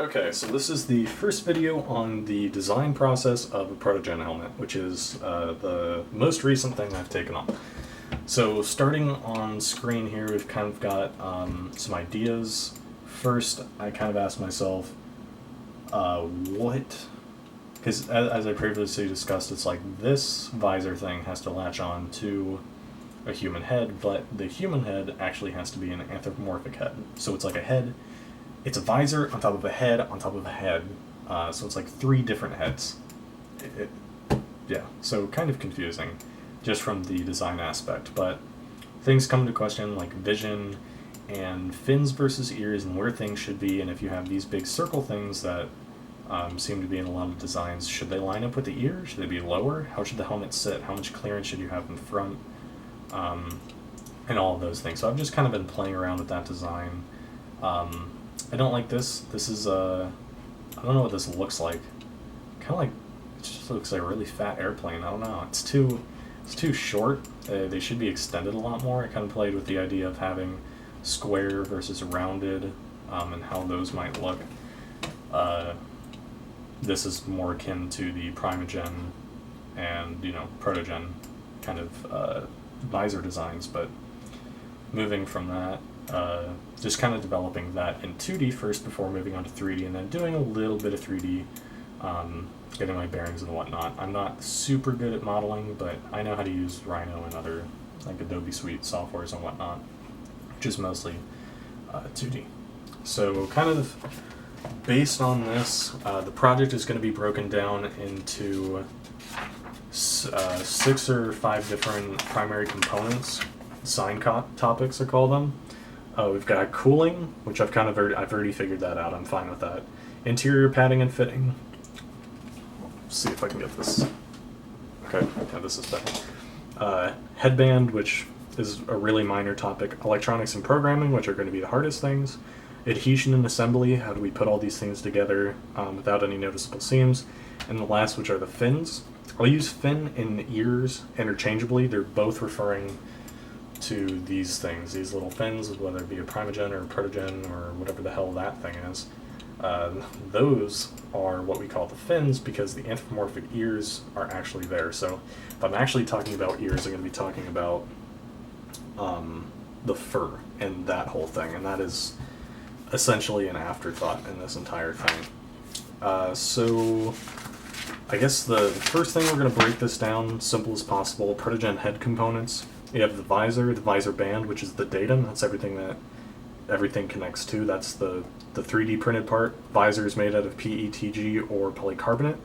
Okay, so this is the first video on the design process of a Protogen helmet, which is the most recent thing I've taken on. So starting on screen here, we've kind of got some ideas. First, I kind of asked myself, because as I previously discussed, it's like this visor thing has to latch on to a human head, but the human head actually has to be an anthropomorphic head. So it's like a head. It's a visor on top of a head on top of a head, so it's like three different heads. Yeah, so kind of confusing, just from the design aspect. But things come into question like vision and fins versus ears and where things should be, and if you have these big circle things that seem to be in a lot of designs, should they line up with the ear? Should they be lower? How should the helmet sit? How much clearance should you have in front? And all of those things. So I've just kind of been playing around with that design. I don't like this. This is, I don't know what this looks like. Kind of like, it just looks like a really fat airplane. I don't know. It's too short. They should be extended a lot more. I kind of played with the idea of having square versus rounded, and how those might look. This is more akin to the Protogen and, Protogen kind of visor designs, but moving from that, just kind of developing that in 2D first before moving on to 3D, and then doing a little bit of 3D, getting my bearings and whatnot. I'm not super good at modeling, but I know how to use Rhino and other like Adobe Suite softwares and whatnot, which is mostly 2D. So kind of based on this, the project is going to be broken down into 6 or 5 different primary components. Design topics, I call them. We've got cooling, which I've already figured that out. I'm fine with that. Interior padding and fitting. Let's see if I can get this. Okay, yeah, this is better. Headband, which is a really minor topic. Electronics and programming, which are going to be the hardest things. Adhesion and assembly, how do we put all these things together without any noticeable seams. And the last, which are the fins. I'll use fin and ears interchangeably. They're both referring to these things, these little fins, whether it be a Protogen or a Protogen or whatever the hell that thing is. Those are what we call the fins because the anthropomorphic ears are actually there. So if I'm actually talking about ears, I'm going to be talking about the fur and that whole thing, and that is essentially an afterthought in this entire thing. So I guess the first thing we're going to break this down simple as possible. Protogen head components. You have the visor band, which is the datum. That's everything that everything connects to. That's the 3D printed part. Visor is made out of PETG or polycarbonate.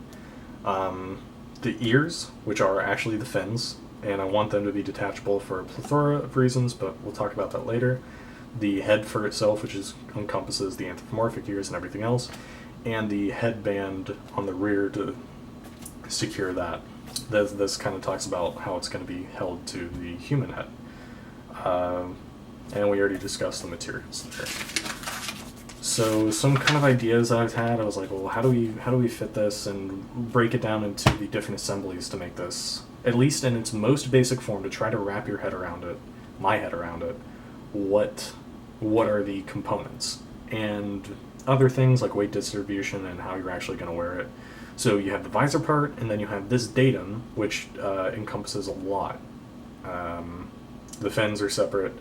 The ears, which are actually the fins, and I want them to be detachable for a plethora of reasons, but we'll talk about that later. The head for itself, which encompasses the anthropomorphic ears and everything else, and the headband on the rear to secure that. This kind of talks about how it's going to be held to the human head. And we already discussed the materials there. So some kind of ideas I've had, I was like, well, how do we fit this and break it down into the different assemblies to make this, at least in its most basic form, to try to wrap your head around it, my head around it, what are the components, and other things like weight distribution and how you're actually going to wear it. So you have the visor part, and then you have this datum, which encompasses a lot. The fins are separate.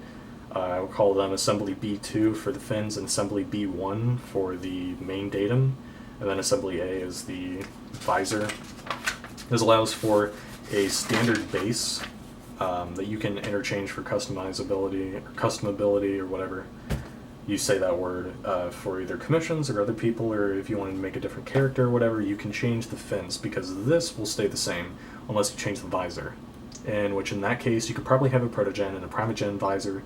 We'll call them Assembly B2 for the fins and Assembly B1 for the main datum. And then Assembly A is the visor. This allows for a standard base that you can interchange for customizability or customability or whatever you say that word, for either commissions or other people, or if you want to make a different character or whatever, you can change the fins, because this will stay the same unless you change the visor. And which in that case, you could probably have a Protogen and a Protogen visor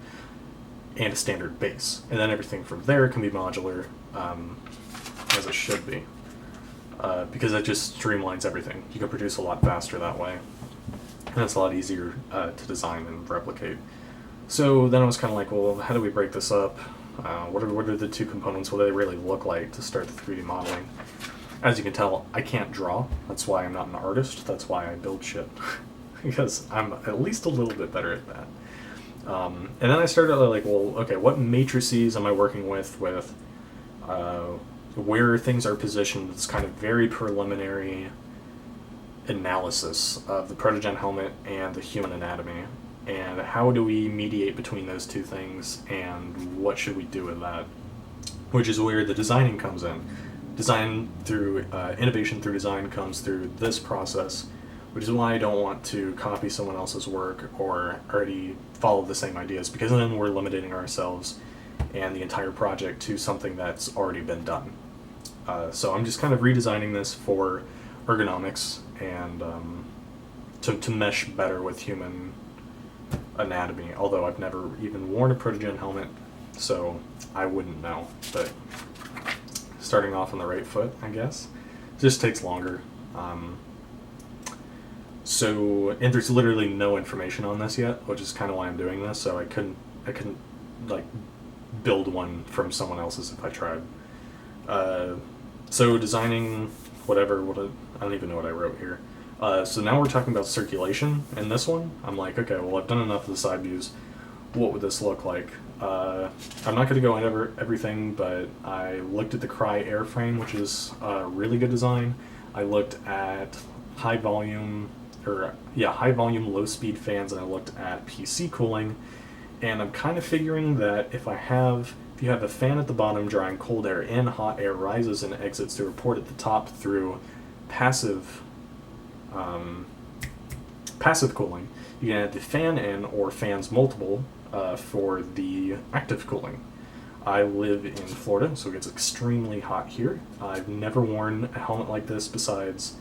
and a standard base. And then everything from there can be modular, as it should be. Because it just streamlines everything. You can produce a lot faster that way. And it's a lot easier to design and replicate. So then I was kind of like, well, how do we break this up? What are the two components? What do they really look like to start the 3D modeling? As you can tell, I can't draw. That's why I'm not an artist. That's why I build shit. Because I'm at least a little bit better at that. And then I started like, well, okay, what matrices am I working with where things are positioned. It's kind of very preliminary analysis of the Protogen helmet and the human anatomy, and how do we mediate between those two things, and what should we do with that, which is where the designing comes in. Design through innovation through design comes through this process, which is why I don't want to copy someone else's work or already follow the same ideas, because then we're limiting ourselves and the entire project to something that's already been done. So I'm just kind of redesigning this for ergonomics and to mesh better with human anatomy, although I've never even worn a Protogen helmet, so I wouldn't know. But starting off on the right foot, I guess. It just takes longer. And there's literally no information on this yet, which is kind of why I'm doing this. So I couldn't like build one from someone else's if I tried. So designing I don't even know what I wrote here. So now we're talking about circulation in this one. I'm like, okay, well, I've done enough of the side views. What would this look like? I'm not going to go into everything, but I looked at the Cry airframe, which is a really good design. I looked at high volume, low speed fans, and I looked at PC cooling. And I'm kind of figuring that if you have a fan at the bottom drawing cold air in, hot air rises and exits to report at the top through passive cooling. You can add the fan in, or fans multiple, for the active cooling. I live in Florida, so it gets extremely hot here. I've never worn a helmet like this besides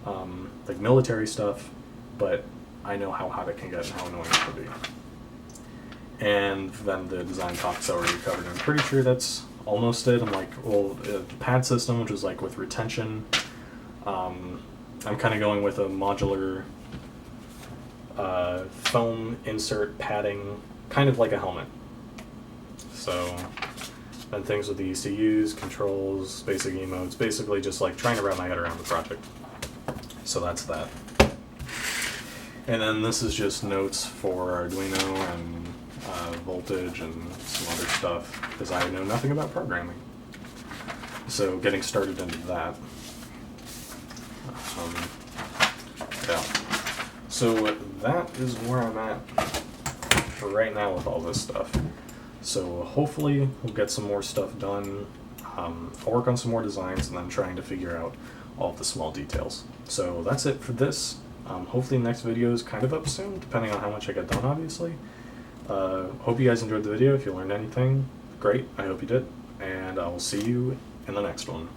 like military stuff, but I know how hot it can get and how annoying it can be. And then the design talk's already covered. I'm pretty sure that's almost it. I'm like, well, the pad system, which is like with retention. I'm kind of going with a modular foam insert padding, kind of like a helmet. So then things with the ECUs, controls, basic emotes, basically just like trying to wrap my head around the project. So that's that. And then this is just notes for Arduino and voltage and some other stuff, because I know nothing about programming. So getting started into that. Yeah. So that is where I'm at for right now with all this stuff. So hopefully we'll get some more stuff done. I'll work on some more designs and then trying to figure out all of the small details. So that's it for this. Hopefully the next video is kind of up soon, depending on how much I get done, obviously. Hope you guys enjoyed the video. If you learned anything, great. I hope you did. And I'll see you in the next one.